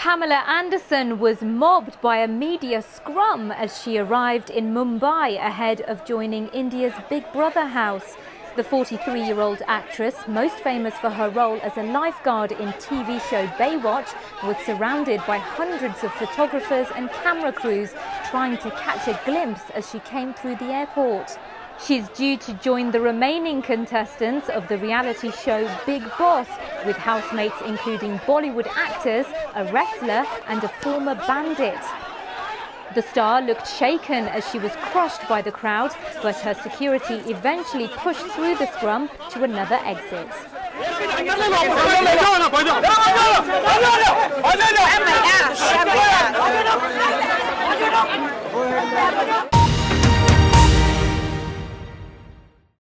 Pamela Anderson was mobbed by a media scrum as she arrived in Mumbai ahead of joining India's Big Brother house. The 43-year-old actress, most famous for her role as a lifeguard in TV show Baywatch, was surrounded by hundreds of photographers and camera crews trying to catch a glimpse as she came through the airport. She's due to join the remaining contestants of the reality show Bigg Boss, with housemates including Bollywood actors, a wrestler and a former bandit. The star looked shaken as she was crushed by the crowd, but her security eventually pushed through the scrum to another exit. Oh my gosh.